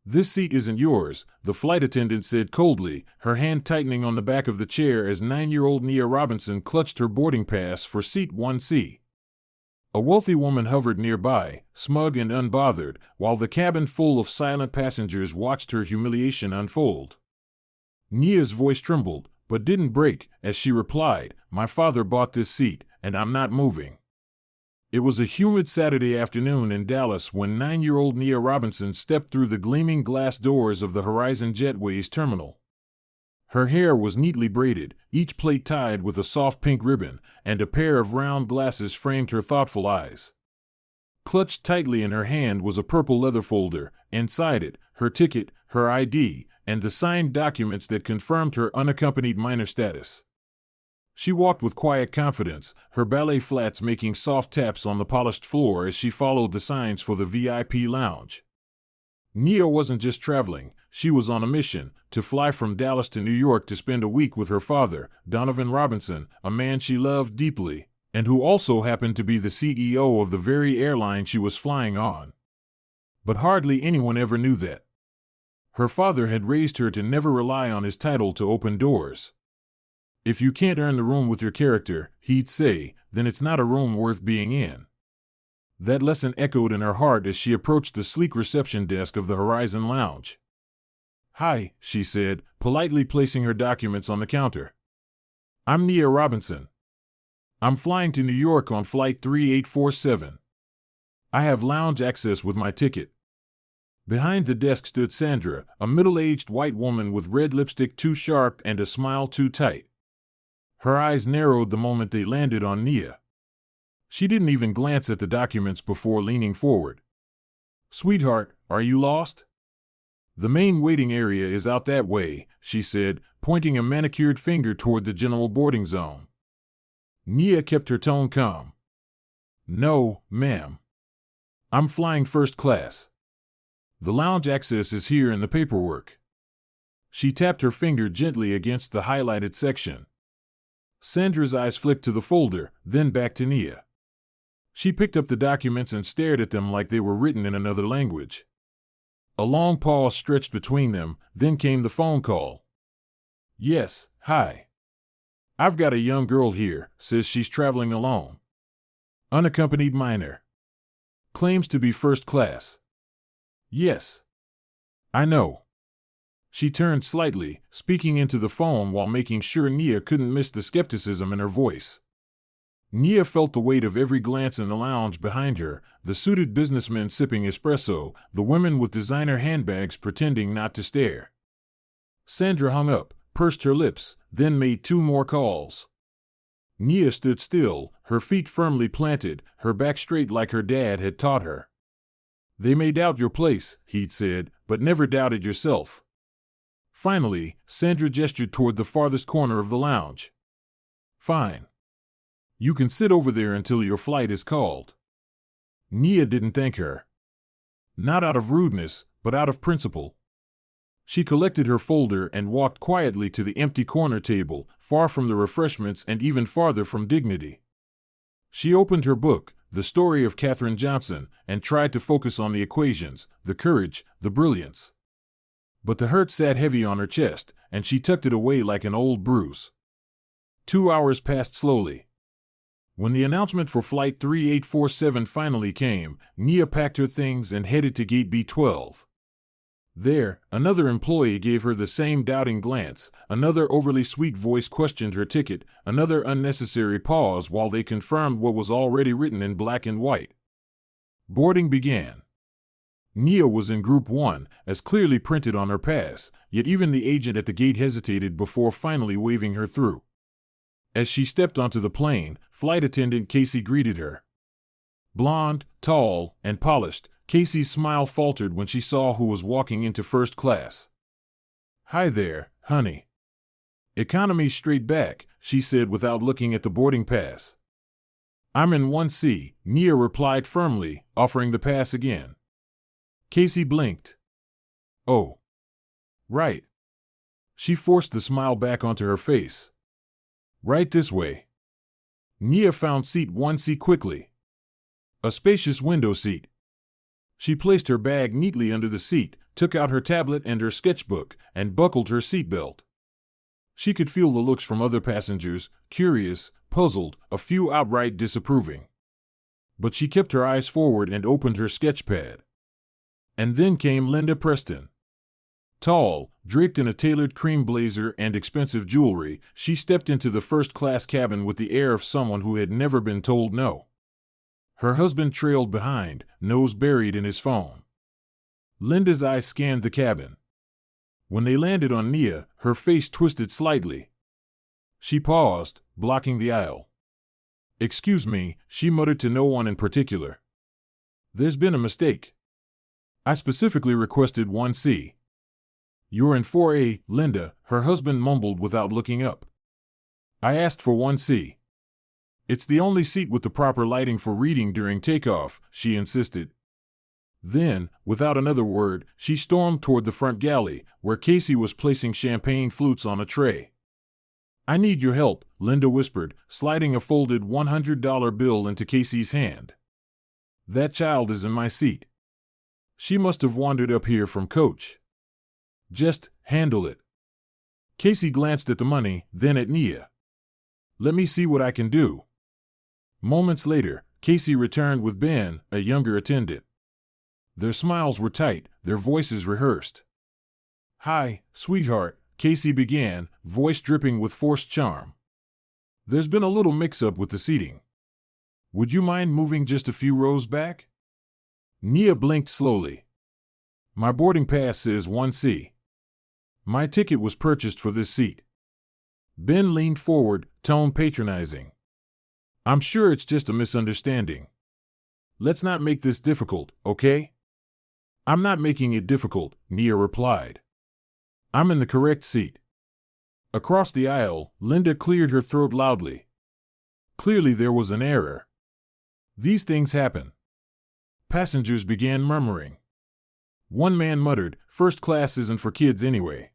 "This seat isn't yours," the flight attendant said coldly, her hand tightening on the back of the chair as 9-year-old Nia Robinson clutched her boarding pass for seat 1C. A wealthy woman hovered nearby, smug and unbothered, while the cabin full of silent passengers watched her humiliation unfold. Nia's voice trembled, but didn't break, as she replied, "My father bought this seat, and I'm not moving." It was a humid Saturday afternoon in Dallas when 9-year-old Nia Robinson stepped through the gleaming glass doors of the Horizon Jetways terminal. Her hair was neatly braided, each plait tied with a soft pink ribbon, and a pair of round glasses framed her thoughtful eyes. Clutched tightly in her hand was a purple leather folder, inside it, her ticket, her ID, and the signed documents that confirmed her unaccompanied minor status. She walked with quiet confidence, her ballet flats making soft taps on the polished floor as she followed the signs for the VIP lounge. Nia wasn't just traveling, she was on a mission, to fly from Dallas to New York to spend a week with her father, Donovan Robinson, a man she loved deeply, and who also happened to be the CEO of the very airline she was flying on. But hardly anyone ever knew that. Her father had raised her to never rely on his title to open doors. "If you can't earn the room with your character," he'd say, "then it's not a room worth being in." That lesson echoed in her heart as she approached the sleek reception desk of the Horizon Lounge. "Hi," she said, politely placing her documents on the counter. "I'm Nia Robinson. I'm flying to New York on flight 3847. I have lounge access with my ticket." Behind the desk stood Sandra, a middle-aged white woman with red lipstick too sharp and a smile too tight. Her eyes narrowed the moment they landed on Nia. She didn't even glance at the documents before leaning forward. "Sweetheart, are you lost?" "The main waiting area is out that way," she said, pointing a manicured finger toward the general boarding zone. Nia kept her tone calm. "No, ma'am. I'm flying first class. The lounge access is here in the paperwork." She tapped her finger gently against the highlighted section. Sandra's eyes flicked to the folder, then back to Nia. She picked up the documents and stared at them like they were written in another language. A long pause stretched between them, then came the phone call. "Yes, hi. I've got a young girl here, says she's traveling alone. Unaccompanied minor. Claims to be first class." "Yes. I know." She turned slightly, speaking into the phone while making sure Nia couldn't miss the skepticism in her voice. Nia felt the weight of every glance in the lounge behind her, the suited businessmen sipping espresso, the women with designer handbags pretending not to stare. Sandra hung up, pursed her lips, then made 2 more calls. Nia stood still, her feet firmly planted, her back straight like her dad had taught her. "They may doubt your place," he'd said, "but never doubted yourself." Finally, Sandra gestured toward the farthest corner of the lounge. "Fine. You can sit over there until your flight is called." Nia didn't thank her. Not out of rudeness, but out of principle. She collected her folder and walked quietly to the empty corner table, far from the refreshments and even farther from dignity. She opened her book, The Story of Katherine Johnson, and tried to focus on the equations, the courage, the brilliance. But the hurt sat heavy on her chest, and she tucked it away like an old bruise. 2 hours passed slowly. When the announcement for Flight 3847 finally came, Nia packed her things and headed to Gate B12. There, another employee gave her the same doubting glance, another overly sweet voice questioned her ticket, another unnecessary pause while they confirmed what was already written in black and white. Boarding began. Nia was in Group 1, as clearly printed on her pass, yet even the agent at the gate hesitated before finally waving her through. As she stepped onto the plane, flight attendant Casey greeted her. Blonde, tall, and polished, Casey's smile faltered when she saw who was walking into first class. "Hi there, honey." "Economy straight back," she said without looking at the boarding pass. "I'm in 1C, Nia replied firmly, offering the pass again. Casey blinked. "Oh. Right." She forced the smile back onto her face. "Right this way." Nia found seat 1C quickly. A spacious window seat. She placed her bag neatly under the seat, took out her tablet and her sketchbook, and buckled her seatbelt. She could feel the looks from other passengers, curious, puzzled, a few outright disapproving. But she kept her eyes forward and opened her sketchpad. And then came Linda Preston. Tall, draped in a tailored cream blazer and expensive jewelry, she stepped into the first-class cabin with the air of someone who had never been told no. Her husband trailed behind, nose buried in his phone. Linda's eyes scanned the cabin. When they landed on Nia, her face twisted slightly. She paused, blocking the aisle. "Excuse me," she muttered to no one in particular. "There's been a mistake. I specifically requested 1C. You're in 4A, Linda," her husband mumbled without looking up. "I asked for 1C. It's the only seat with the proper lighting for reading during takeoff," she insisted. Then, without another word, she stormed toward the front galley, where Casey was placing champagne flutes on a tray. "I need your help," Linda whispered, sliding a folded $100 bill into Casey's hand. "That child is in my seat. She must have wandered up here from Coach. Just handle it." Casey glanced at the money, then at Nia. "Let me see what I can do." Moments later, Casey returned with Ben, a younger attendant. Their smiles were tight, their voices rehearsed. "Hi, sweetheart," Casey began, voice dripping with forced charm. "There's been a little mix-up with the seating. Would you mind moving just a few rows back?" Nia blinked slowly. "My boarding pass says 1C. My ticket was purchased for this seat." Ben leaned forward, tone patronizing. "I'm sure it's just a misunderstanding. Let's not make this difficult, okay?" "I'm not making it difficult," Nia replied. "I'm in the correct seat." Across the aisle, Linda cleared her throat loudly. Clearly there was an error. These things happen. Passengers began murmuring. One man muttered, "First class isn't for kids anyway."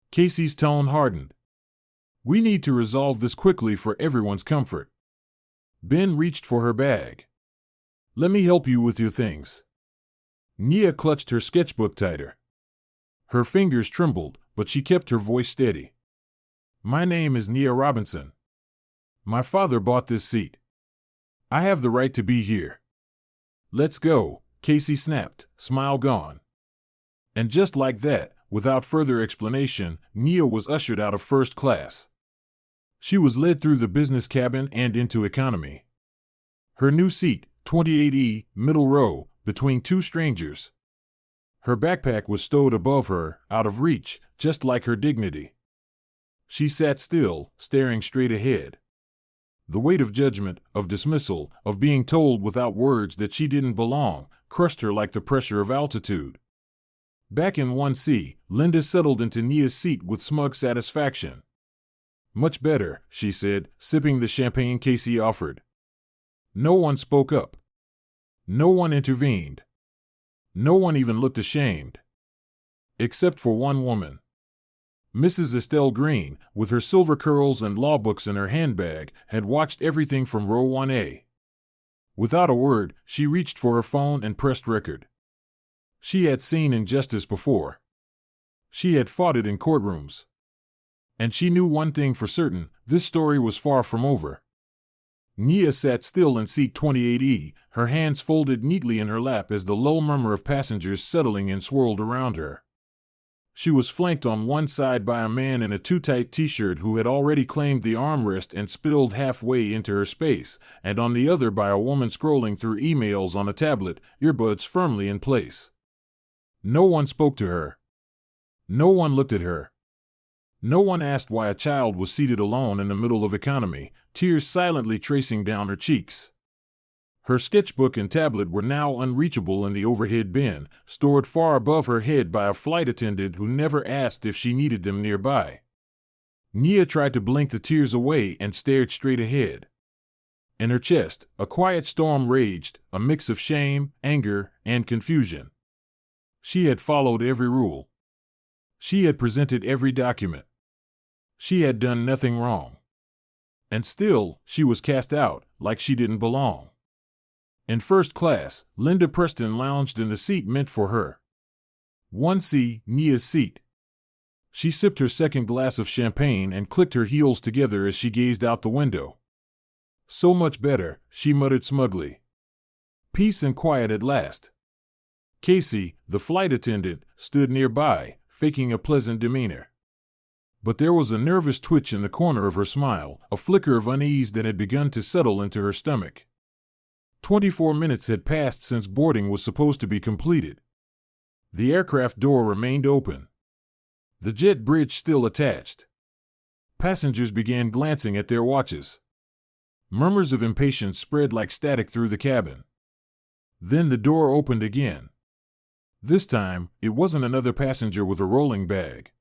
Casey's tone hardened. "We need to resolve this quickly for everyone's comfort." Ben reached for her bag. "Let me help you with your things." Nia clutched her sketchbook tighter. Her fingers trembled, but she kept her voice steady. "My name is Nia Robinson. My father bought this seat. I have the right to be here." "Let's go," Casey snapped, smile gone. And just like that, without further explanation, Nia was ushered out of first class. She was led through the business cabin and into economy. Her new seat, 28E, middle row, between two strangers. Her backpack was stowed above her, out of reach, just like her dignity. She sat still, staring straight ahead. The weight of judgment, of dismissal, of being told without words that she didn't belong, crushed her like the pressure of altitude. Back in 1C, Linda settled into Nia's seat with smug satisfaction. "Much better," she said, sipping the champagne Casey offered. No one spoke up. No one intervened. No one even looked ashamed. Except for one woman. Mrs. Estelle Green, with her silver curls and law books in her handbag, had watched everything from row 1A. Without a word, she reached for her phone and pressed record. She had seen injustice before. She had fought it in courtrooms. And she knew one thing for certain, this story was far from over. Nia sat still in seat 28E, her hands folded neatly in her lap as the low murmur of passengers settling in swirled around her. She was flanked on one side by a man in a too-tight t-shirt who had already claimed the armrest and spilled halfway into her space, and on the other by a woman scrolling through emails on a tablet, earbuds firmly in place. No one spoke to her. No one looked at her. No one asked why a child was seated alone in the middle of economy, tears silently tracing down her cheeks. Her sketchbook and tablet were now unreachable in the overhead bin, stored far above her head by a flight attendant who never asked if she needed them nearby. Nia tried to blink the tears away and stared straight ahead. In her chest, a quiet storm raged, a mix of shame, anger, and confusion. She had followed every rule. She had presented every document. She had done nothing wrong. And still, she was cast out, like she didn't belong. In first class, Linda Preston lounged in the seat meant for her. 1C, Nia's seat. She sipped her second glass of champagne and clicked her heels together as she gazed out the window. So much better, she muttered smugly. Peace and quiet at last. Casey, the flight attendant, stood nearby, faking a pleasant demeanor. But there was a nervous twitch in the corner of her smile, a flicker of unease that had begun to settle into her stomach. 24 minutes had passed since boarding was supposed to be completed. The aircraft door remained open. The jet bridge still attached. Passengers began glancing at their watches. Murmurs of impatience spread like static through the cabin. Then the door opened again. This time, it wasn't another passenger with a rolling bag.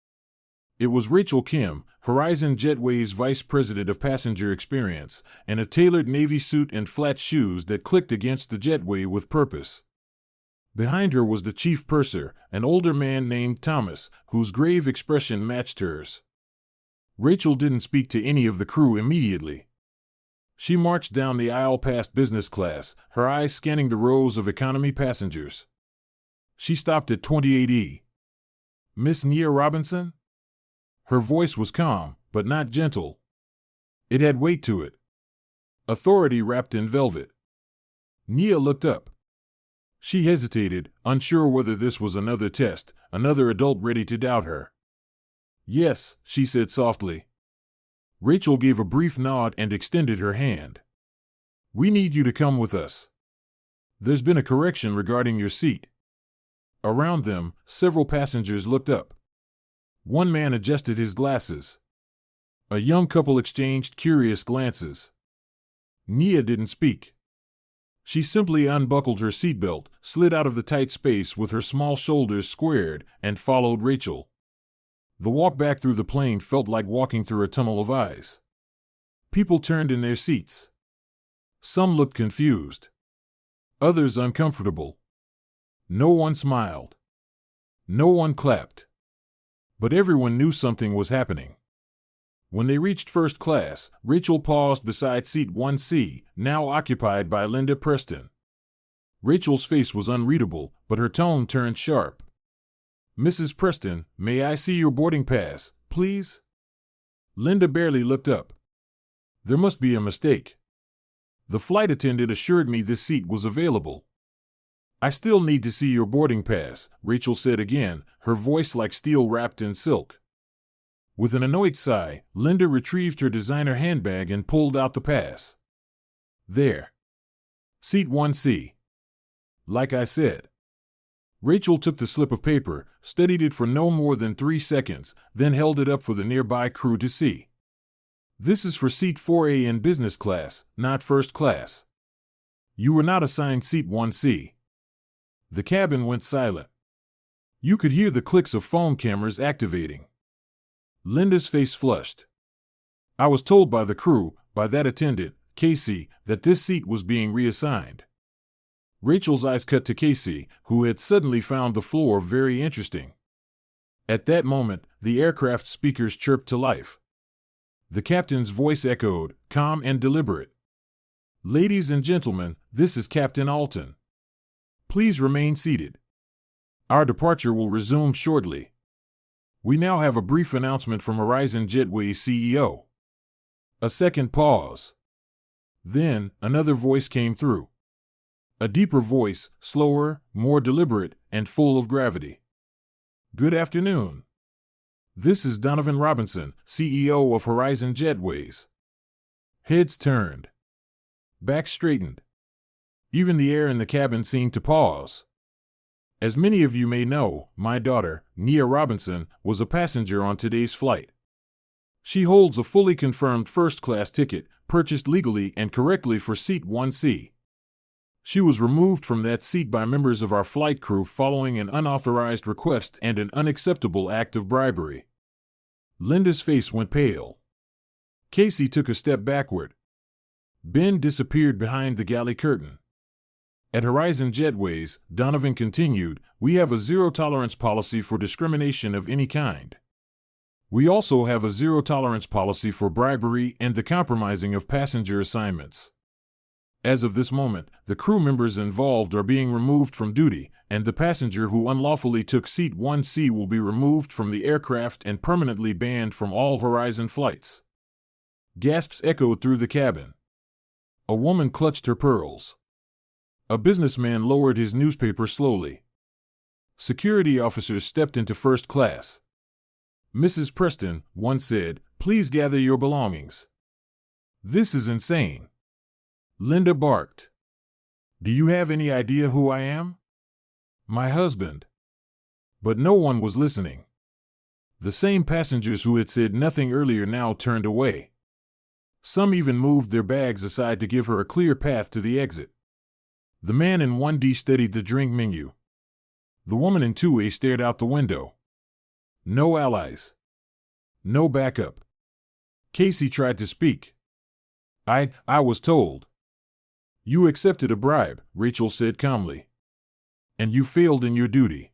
It was Rachel Kim, Horizon Jetway's Vice President of Passenger Experience, in a tailored navy suit and flat shoes that clicked against the jetway with purpose. Behind her was the chief purser, an older man named Thomas, whose grave expression matched hers. Rachel didn't speak to any of the crew immediately. She marched down the aisle past business class, her eyes scanning the rows of economy passengers. She stopped at 28E. Miss Nia Robinson? Her voice was calm, but not gentle. It had weight to it. Authority wrapped in velvet. Nia looked up. She hesitated, unsure whether this was another test, another adult ready to doubt her. Yes, she said softly. Rachel gave a brief nod and extended her hand. We need you to come with us. There's been a correction regarding your seat. Around them, several passengers looked up. One man adjusted his glasses. A young couple exchanged curious glances. Nia didn't speak. She simply unbuckled her seatbelt, slid out of the tight space with her small shoulders squared, and followed Rachel. The walk back through the plane felt like walking through a tunnel of eyes. People turned in their seats. Some looked confused. Others uncomfortable. No one smiled. No one clapped. But everyone knew something was happening. When they reached first class, Rachel paused beside seat 1C, now occupied by Linda Preston. Rachel's face was unreadable, but her tone turned sharp. Mrs. Preston, may I see your boarding pass, please? Linda barely looked up. There must be a mistake. The flight attendant assured me this seat was available. I still need to see your boarding pass, Rachel said again, her voice like steel wrapped in silk. With an annoyed sigh, Linda retrieved her designer handbag and pulled out the pass. There. Seat 1C. Like I said. Rachel took the slip of paper, studied it for no more than 3 seconds, then held it up for the nearby crew to see. This is for seat 4A in business class, not first class. You were not assigned seat 1C. The cabin went silent. You could hear the clicks of phone cameras activating. Linda's face flushed. I was told by the crew, by that attendant, Casey, that this seat was being reassigned. Rachel's eyes cut to Casey, who had suddenly found the floor very interesting. At that moment, the aircraft speakers chirped to life. The captain's voice echoed, calm and deliberate. Ladies and gentlemen, this is Captain Alton. Please remain seated. Our departure will resume shortly. We now have a brief announcement from Horizon Jetway's CEO. A second pause. Then, another voice came through. A deeper voice, slower, more deliberate, and full of gravity. Good afternoon. This is Donovan Robinson, CEO of Horizon Jetways. Heads turned. Backs straightened. Even the air in the cabin seemed to pause. As many of you may know, my daughter, Nia Robinson, was a passenger on today's flight. She holds a fully confirmed first-class ticket, purchased legally and correctly for seat 1C. She was removed from that seat by members of our flight crew following an unauthorized request and an unacceptable act of bribery. Linda's face went pale. Casey took a step backward. Ben disappeared behind the galley curtain. At Horizon Jetways, Donovan continued, we have a zero-tolerance policy for discrimination of any kind. We also have a zero-tolerance policy for bribery and the compromising of passenger assignments. As of this moment, the crew members involved are being removed from duty, and the passenger who unlawfully took seat 1C will be removed from the aircraft and permanently banned from all Horizon flights. Gasps echoed through the cabin. A woman clutched her pearls. A businessman lowered his newspaper slowly. Security officers stepped into first class. "Mrs. Preston," one said, "please gather your belongings." "This is insane." Linda barked. "Do you have any idea who I am?" "My husband." But no one was listening. The same passengers who had said nothing earlier now turned away. Some even moved their bags aside to give her a clear path to the exit. The man in 1D studied the drink menu. The woman in 2A stared out the window. No allies. No backup. Casey tried to speak. I was told." "You accepted a bribe," Rachel said calmly. "And you failed in your duty.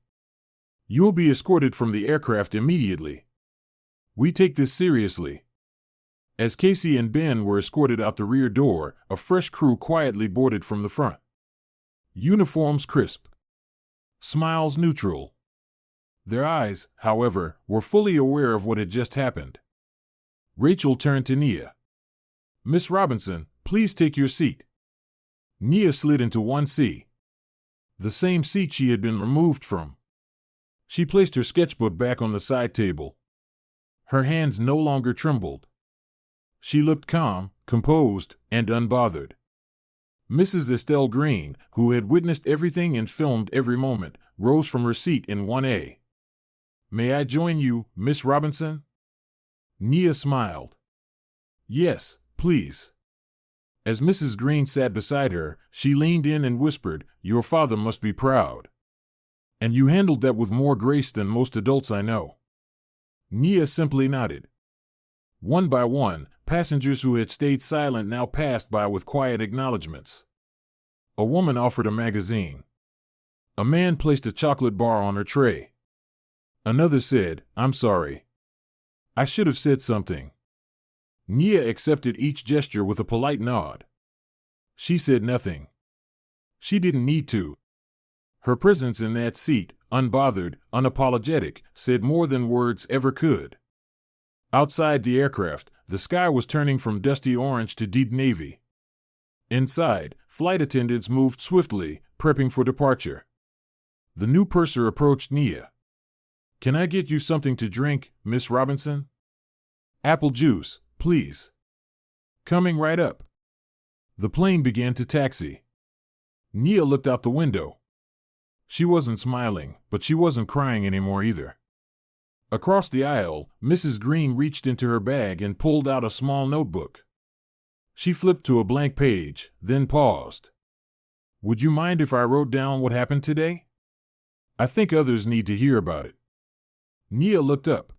You'll be escorted from the aircraft immediately. We take this seriously." As Casey and Ben were escorted out the rear door, a fresh crew quietly boarded from the front. Uniforms crisp. Smiles neutral. Their eyes, however, were fully aware of what had just happened. Rachel turned to Nia. "Miss Robinson, please take your seat." Nia slid into 1C. The same seat she had been removed from. She placed her sketchbook back on the side table. Her hands no longer trembled. She looked calm, composed, and unbothered. Mrs. Estelle Green, who had witnessed everything and filmed every moment, rose from her seat in 1A. "May I join you, Miss Robinson?" Nia smiled. "Yes, please." As Mrs. Green sat beside her, she leaned in and whispered, "Your father must be proud. And you handled that with more grace than most adults I know." Nia simply nodded. One by one, passengers who had stayed silent now passed by with quiet acknowledgments. A woman offered a magazine. A man placed a chocolate bar on her tray. Another said, "I'm sorry. I should have said something." Nia accepted each gesture with a polite nod. She said nothing. She didn't need to. Her presence in that seat, unbothered, unapologetic, said more than words ever could. Outside the aircraft, the sky was turning from dusty orange to deep navy. Inside, flight attendants moved swiftly, prepping for departure. The new purser approached Nia. "Can I get you something to drink, Miss Robinson?" "Apple juice, please." "Coming right up." The plane began to taxi. Nia looked out the window. She wasn't smiling, but she wasn't crying anymore either. Across the aisle, Mrs. Green reached into her bag and pulled out a small notebook. She flipped to a blank page, then paused. "Would you mind if I wrote down what happened today? I think others need to hear about it." Nia looked up.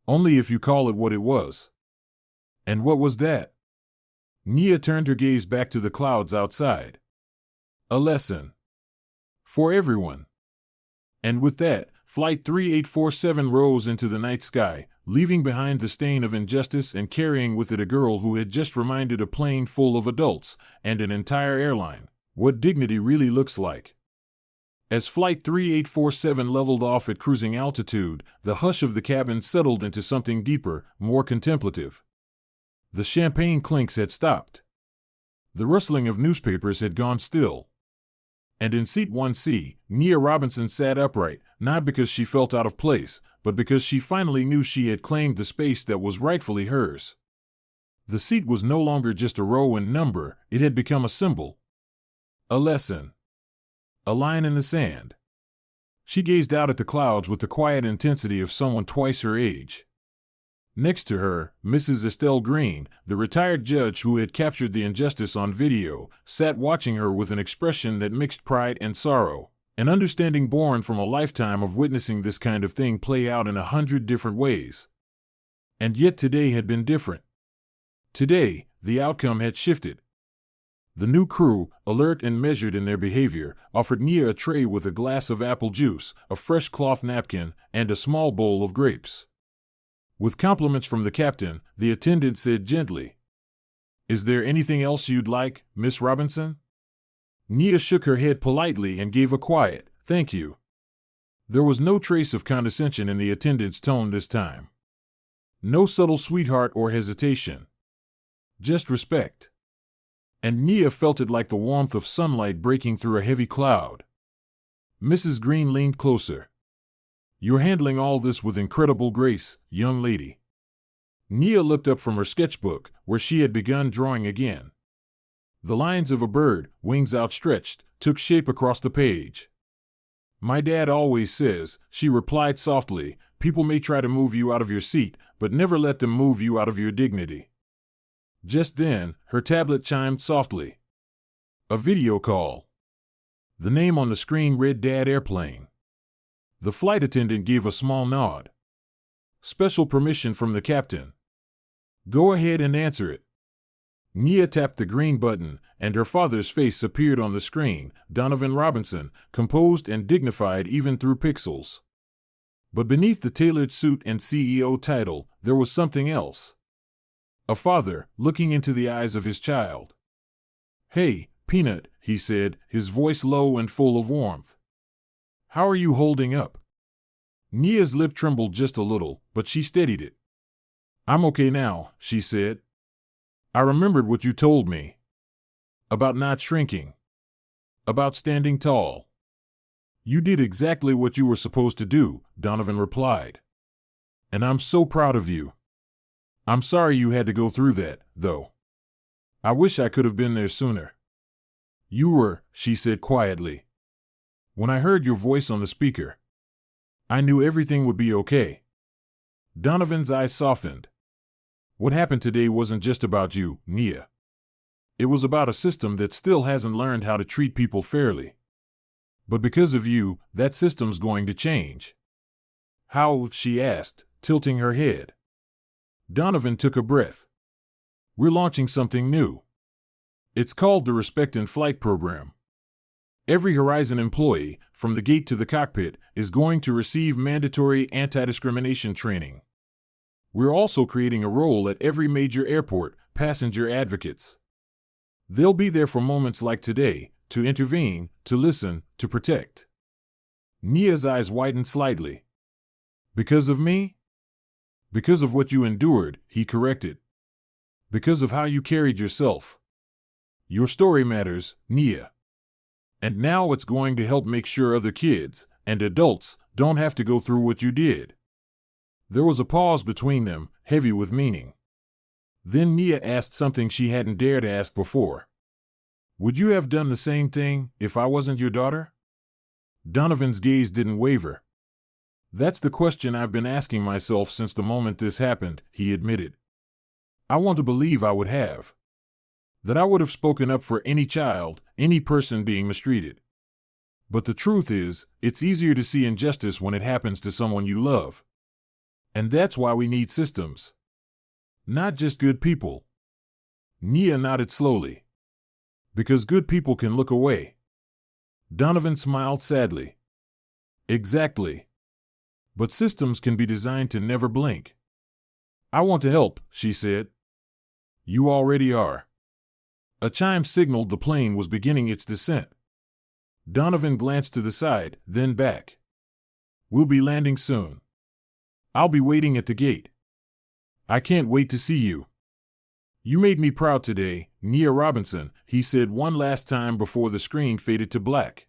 "Only if you call it what it was." "And what was that?" Nia turned her gaze back to the clouds outside. "A lesson. For everyone." And with that, Flight 3847 rose into the night sky, leaving behind the stain of injustice and carrying with it a girl who had just reminded a plane full of adults, and an entire airline, what dignity really looks like. As Flight 3847 leveled off at cruising altitude, the hush of the cabin settled into something deeper, more contemplative. The champagne clinks had stopped. The rustling of newspapers had gone still. And in seat 1C, Nia Robinson sat upright, not because she felt out of place, but because she finally knew she had claimed the space that was rightfully hers. The seat was no longer just a row and number, it had become a symbol. A lesson. A line in the sand. She gazed out at the clouds with the quiet intensity of someone twice her age. Next to her, Mrs. Estelle Green, the retired judge who had captured the injustice on video, sat watching her with an expression that mixed pride and sorrow, an understanding born from a lifetime of witnessing this kind of thing play out in 100 different ways. And yet today had been different. Today, the outcome had shifted. The new crew, alert and measured in their behavior, offered Nia a tray with a glass of apple juice, a fresh cloth napkin, and a small bowl of grapes. With compliments from the captain, the attendant said gently, Is there anything else you'd like, Miss Robinson? Nia shook her head politely and gave a quiet, "Thank you." There was no trace of condescension in the attendant's tone this time. No subtle sweetheart or hesitation. Just respect. And Nia felt it like the warmth of sunlight breaking through a heavy cloud. Mrs. Green leaned closer. "You're handling all this with incredible grace, young lady." Nia looked up from her sketchbook, where she had begun drawing again. The lines of a bird, wings outstretched, took shape across the page. "My dad always says," she replied softly, "people may try to move you out of your seat, but never let them move you out of your dignity." Just then, her tablet chimed softly. A video call. The name on the screen read Dad Airplane. The flight attendant gave a small nod. "Special permission from the captain." "Go ahead and answer it." Nia tapped the green button, and her father's face appeared on the screen, Donovan Robinson, composed and dignified even through pixels. But beneath the tailored suit and CEO title, there was something else. A father, looking into the eyes of his child. "Hey, Peanut," he said, his voice low and full of warmth. "How are you holding up?" Nia's lip trembled just a little, but she steadied it. "I'm okay now," she said. "I remembered what you told me. About not shrinking. About standing tall." "You did exactly what you were supposed to do," Donovan replied. "And I'm so proud of you. I'm sorry you had to go through that, though. I wish I could have been there sooner." "You were," she said quietly. "When I heard your voice on the speaker, I knew everything would be okay." Donovan's eyes softened. "What happened today wasn't just about you, Nia. It was about a system that still hasn't learned how to treat people fairly. But because of you, that system's going to change." "How?" she asked, tilting her head. Donovan took a breath. "We're launching something new. It's called the Respect in Flight program. Every Horizon employee, from the gate to the cockpit, is going to receive mandatory anti-discrimination training. We're also creating a role at every major airport, passenger advocates. They'll be there for moments like today, to intervene, to listen, to protect." Nia's eyes widened slightly. "Because of me?" "Because of what you endured," he corrected. "Because of how you carried yourself. Your story matters, Nia. And now it's going to help make sure other kids, and adults, don't have to go through what you did." There was a pause between them, heavy with meaning. Then Nia asked something she hadn't dared ask before. "Would you have done the same thing if I wasn't your daughter?" Donovan's gaze didn't waver. "That's the question I've been asking myself since the moment this happened," he admitted. "I want to believe I would have. That I would have spoken up for any child, any person being mistreated. But the truth is, it's easier to see injustice when it happens to someone you love. And that's why we need systems. Not just good people." Nia nodded slowly. "Because good people can look away." Donovan smiled sadly. "Exactly. But systems can be designed to never blink." "I want to help," she said. "You already are." A chime signaled the plane was beginning its descent. Donovan glanced to the side, then back. "We'll be landing soon. I'll be waiting at the gate. I can't wait to see you. You made me proud today, Nia Robinson," he said one last time before the screen faded to black.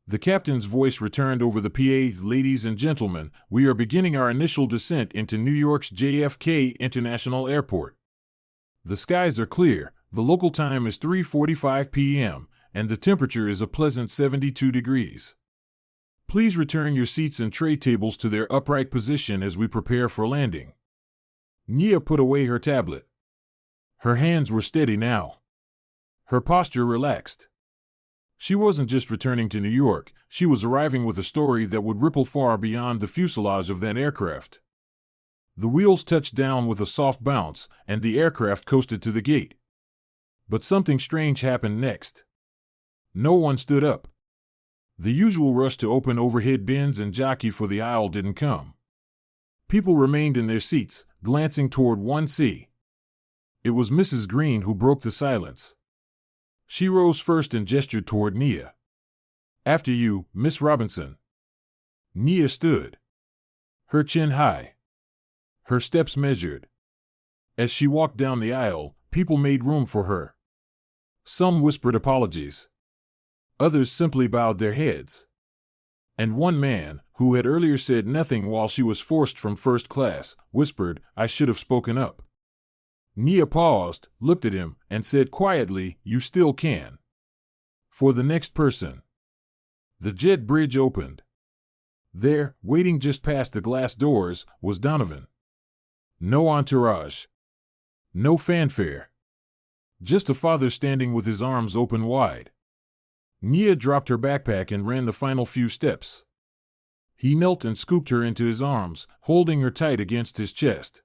The captain's voice returned over the PA. "Ladies and gentlemen, we are beginning our initial descent into New York's JFK International Airport. The skies are clear, the local time is 3:45 p.m., and the temperature is a pleasant 72 degrees. Please return your seats and tray tables to their upright position as we prepare for landing." Nia put away her tablet. Her hands were steady now. Her posture relaxed. She wasn't just returning to New York, she was arriving with a story that would ripple far beyond the fuselage of that aircraft. The wheels touched down with a soft bounce, and the aircraft coasted to the gate. But something strange happened next. No one stood up. The usual rush to open overhead bins and jockey for the aisle didn't come. People remained in their seats, glancing toward 1C. It was Mrs. Green who broke the silence. She rose first and gestured toward Nia. "After you, Miss Robinson." Nia stood, her chin high, her steps measured. As she walked down the aisle, people made room for her. Some whispered apologies. Others simply bowed their heads. And one man, who had earlier said nothing while she was forced from first class, whispered, "I should have spoken up." Nia paused, looked at him, and said quietly, "You still can." For the next person. The jet bridge opened. There, waiting just past the glass doors, was Donovan. No entourage. No fanfare. Just a father standing with his arms open wide. Nia dropped her backpack and ran the final few steps. He knelt and scooped her into his arms, holding her tight against his chest.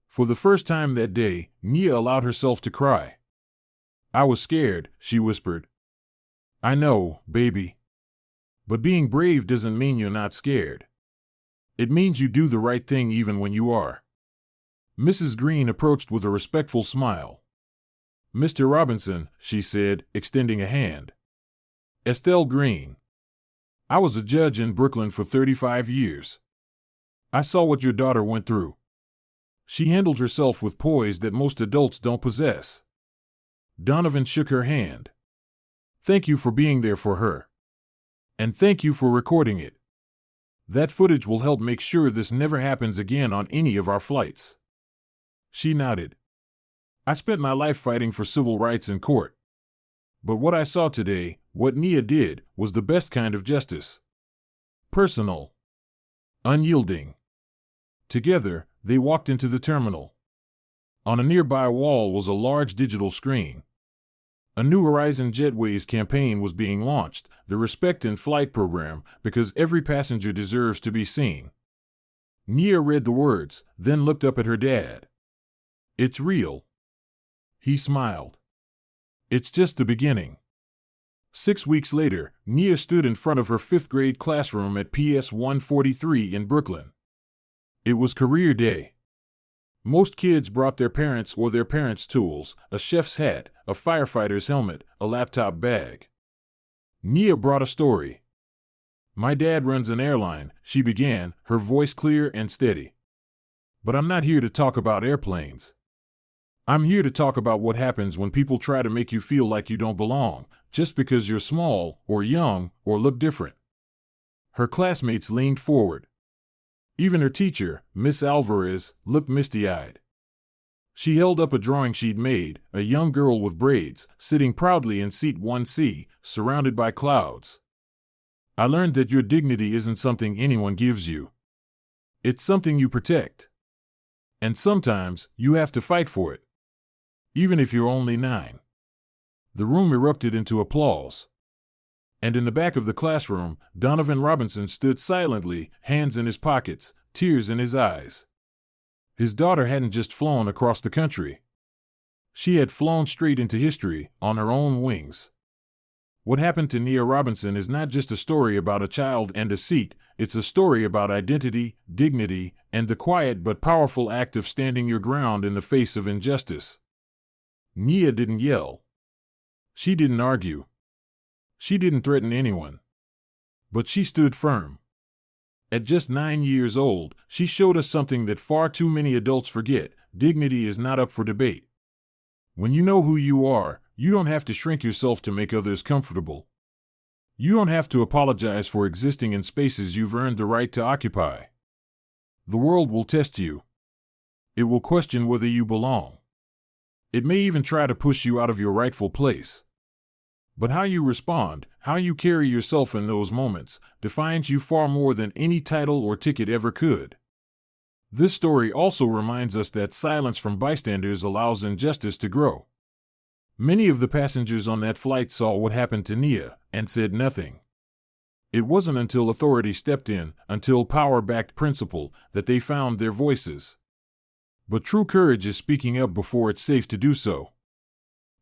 For the first time that day, Nia allowed herself to cry. "I was scared," she whispered. "I know, baby. But being brave doesn't mean you're not scared. It means you do the right thing even when you are." Mrs. Green approached with a respectful smile. "Mr. Robinson," she said, extending a hand. "Estelle Green. I was a judge in Brooklyn for 35 years. I saw what your daughter went through. She handled herself with poise that most adults don't possess." Donovan shook her hand. "Thank you for being there for her. And thank you for recording it. That footage will help make sure this never happens again on any of our flights." She nodded. "I spent my life fighting for civil rights in court. But what I saw today, what Nia did, was the best kind of justice. Personal. Unyielding." Together, they walked into the terminal. On a nearby wall was a large digital screen. A New Horizon Jetways campaign was being launched, the Respect in Flight program, because every passenger deserves to be seen. Nia read the words, then looked up at her dad. "It's real." He smiled. "It's just the beginning." 6 weeks later, Nia stood in front of her 5th grade classroom at PS 143 in Brooklyn. It was career day. Most kids brought their parents or their parents' tools, a chef's hat, a firefighter's helmet, a laptop bag. Nia brought a story. "My dad runs an airline," she began, her voice clear and steady. "But I'm not here to talk about airplanes. I'm here to talk about what happens when people try to make you feel like you don't belong, just because you're small, or young, or look different." Her classmates leaned forward. Even her teacher, Miss Alvarez, looked misty-eyed. She held up a drawing she'd made, a young girl with braids, sitting proudly in seat 1C, surrounded by clouds. "I learned that your dignity isn't something anyone gives you. It's something you protect. And sometimes, you have to fight for it. Even if you're only 9. The room erupted into applause. And in the back of the classroom, Donovan Robinson stood silently, hands in his pockets, tears in his eyes. His daughter hadn't just flown across the country. She had flown straight into history, on her own wings. What happened to Nia Robinson is not just a story about a child and a seat, it's a story about identity, dignity, and the quiet but powerful act of standing your ground in the face of injustice. Nia didn't yell. She didn't argue. She didn't threaten anyone. But she stood firm. At just 9 years old, she showed us something that far too many adults forget: dignity is not up for debate. When you know who you are, you don't have to shrink yourself to make others comfortable. You don't have to apologize for existing in spaces you've earned the right to occupy. The world will test you. It will question whether you belong. It may even try to push you out of your rightful place. But how you respond, how you carry yourself in those moments, defines you far more than any title or ticket ever could. This story also reminds us that silence from bystanders allows injustice to grow. Many of the passengers on that flight saw what happened to Nia, and said nothing. It wasn't until authority stepped in, until power backed principle, that they found their voices. But true courage is speaking up before it's safe to do so.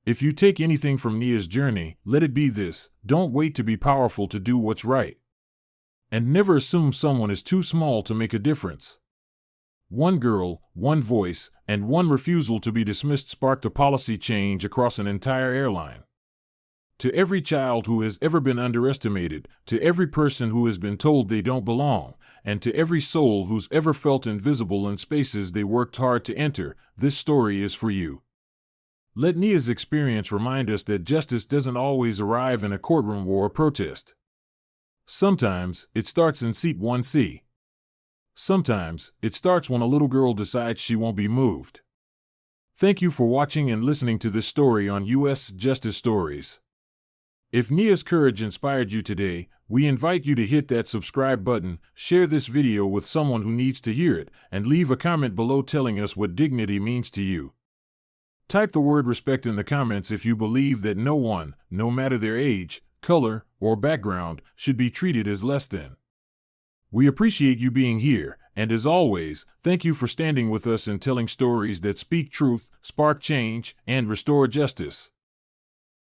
If you take anything from Nia's journey, let it be this: don't wait to be powerful to do what's right. And never assume someone is too small to make a difference. One girl, one voice, and one refusal to be dismissed sparked a policy change across an entire airline. To every child who has ever been underestimated, to every person who has been told they don't belong, and to every soul who's ever felt invisible in spaces they worked hard to enter, this story is for you. Let Nia's experience remind us that justice doesn't always arrive in a courtroom or a protest. Sometimes, it starts in seat 1C. Sometimes, it starts when a little girl decides she won't be moved. Thank you for watching and listening to this story on U.S. Justice Stories. If Nia's courage inspired you today, we invite you to hit that subscribe button, share this video with someone who needs to hear it, and leave a comment below telling us what dignity means to you. Type the word respect in the comments if you believe that no one, no matter their age, color, or background, should be treated as less than. We appreciate you being here, and as always, thank you for standing with us and telling stories that speak truth, spark change, and restore justice.